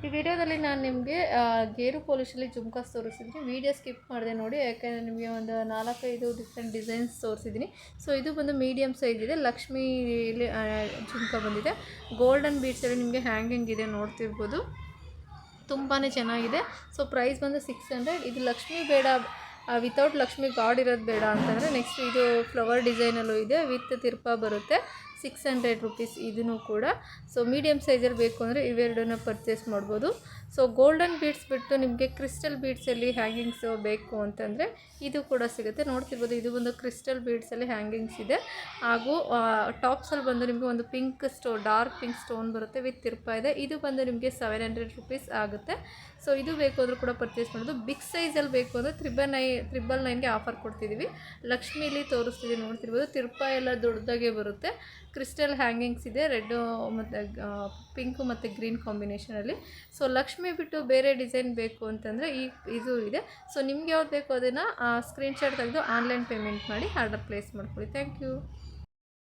ಈ ವಿಡಿಯೋದಲ್ಲಿ ನಾನು ನಿಮಗೆ ಗೇರು ಪಾಲಿಶಲ್ಲಿ ಜುಮ್ಕಾಸ್ ತೋರಿಸಿದ್ದೀನಿ. ವಿಡಿಯೋ ಸ್ಕಿಪ್ ಮಾಡಿದೆ ನೋಡಿ, ಯಾಕೆಂದರೆ ನಿಮಗೆ ಒಂದು 4-5 ಡಿಫ್ರೆಂಟ್ ಡಿಸೈನ್ಸ್ ತೋರಿಸಿದ್ದೀನಿ. ಸೊ ಇದು ಬಂದು ಮೀಡಿಯಮ್ ಸೈಜ್ ಇದೆ, ಲಕ್ಷ್ಮೀಲಿ ಜುಮ್ಕಾ ಬಂದಿದೆ. ಗೋಲ್ಡನ್ ಬೀಡ್ಸಲ್ಲಿ ನಿಮಗೆ ಹ್ಯಾಂಗಿಂಗ್ ಇದೆ, ನೋಡ್ತಿರ್ಬೋದು, ತುಂಬಾ ಚೆನ್ನಾಗಿದೆ. ಸೊ ಪ್ರೈಸ್ ಬಂದು 600. ಇದು ಲಕ್ಷ್ಮಿ ಬೇಡ, ವಿತೌಟ್ ಲಕ್ಷ್ಮಿ ಗಾಡ್ ಇರೋದು ಬೇಡ ಅಂತಂದರೆ ನೆಕ್ಸ್ಟ್ ಇದು ಫ್ಲವರ್ ಡಿಸೈನಲ್ಲೂ ಇದೆ, ವಿತ್ ತಿರ್ಪಾ ಬರುತ್ತೆ, 600 ರುಪೀಸ್ ಇದೂ ಕೂಡ. ಸೊ ಮೀಡಿಯಮ್ ಸೈಜಲ್ಲಿ ಬೇಕು ಅಂದರೆ ಇವೆರಡನ್ನ ಪರ್ಚೇಸ್ ಮಾಡ್ಬೋದು. ಸೊ ಗೋಲ್ಡನ್ ಬೀಡ್ಸ್ ಬಿಟ್ಟು ನಿಮಗೆ ಕ್ರಿಸ್ಟಲ್ ಬೀಡ್ಸಲ್ಲಿ ಹ್ಯಾಂಗಿಂಗ್ಸು ಬೇಕು ಅಂತಂದರೆ ಇದು ಕೂಡ ಸಿಗುತ್ತೆ, ನೋಡ್ತಿರ್ಬೋದು. ಇದು ಒಂದು ಕ್ರಿಸ್ಟಲ್ ಬೀಡ್ಸಲ್ಲಿ ಹ್ಯಾಂಗಿಂಗ್ಸ್ ಇದೆ, ಹಾಗೂ ಟಾಪ್ಸಲ್ಲಿ ಬಂದು ನಿಮಗೆ ಒಂದು ಪಿಂಕ್ ಡಾರ್ಕ್ ಪಿಂಕ್ ಸ್ಟೋನ್ ಬರುತ್ತೆ, ವಿತ್ ತಿರ್ಪಾ ಇದೆ. ಇದು ಬಂದು ನಿಮಗೆ 700 ರುಪೀಸ್ ಆಗುತ್ತೆ. ಸೊ ಇದು ಬೇಕು ಅಂದರೂ ಕೂಡ ಪರ್ಚೇಸ್ ಮಾಡೋದು. ಬಿಗ್ ಸೈಜಲ್ಲಿ ಬೇಕು ಅಂದರೆ 999ಗೆ ಆಫರ್ ಕೊಡ್ತಿದ್ದೀವಿ. ಲಕ್ಷ್ಮೀಲಿ ತೋರಿಸ್ತಿದ್ದೀವಿ, ನೋಡ್ತಿರ್ಬೋದು. ತಿರ್ಪಾ ಎಲ್ಲ ದೊಡ್ಡದಾಗೆ ಬರುತ್ತೆ. ಕ್ರಿಸ್ಟಲ್ ಹ್ಯಾಂಗಿಂಗ್ಸ್ ಇದೆ, ರೆಡ್ಡು ಮತ್ತು ಪಿಂಕು ಮತ್ತು ಗ್ರೀನ್ ಕಾಂಬಿನೇಷನಲ್ಲಿ. ಸೊ ಲಕ್ಷ್ಮಿ ಬಿಟ್ಟು ಬೇರೆ ಡಿಸೈನ್ ಬೇಕು ಅಂತಂದರೆ ಇದು ಇದೆ. ಸೊ ನಿಮ್ಗೆ ಯಾವ್ದು ಬೇಕು ಅದನ್ನು ಸ್ಕ್ರೀನ್ಶಾಟ್ ತೆಗೆದು ಆನ್ಲೈನ್ ಪೇಮೆಂಟ್ ಮಾಡಿ ಆರ್ಡರ್ ಪ್ಲೇಸ್ ಮಾಡ್ಕೊಳ್ಳಿ. Thank you.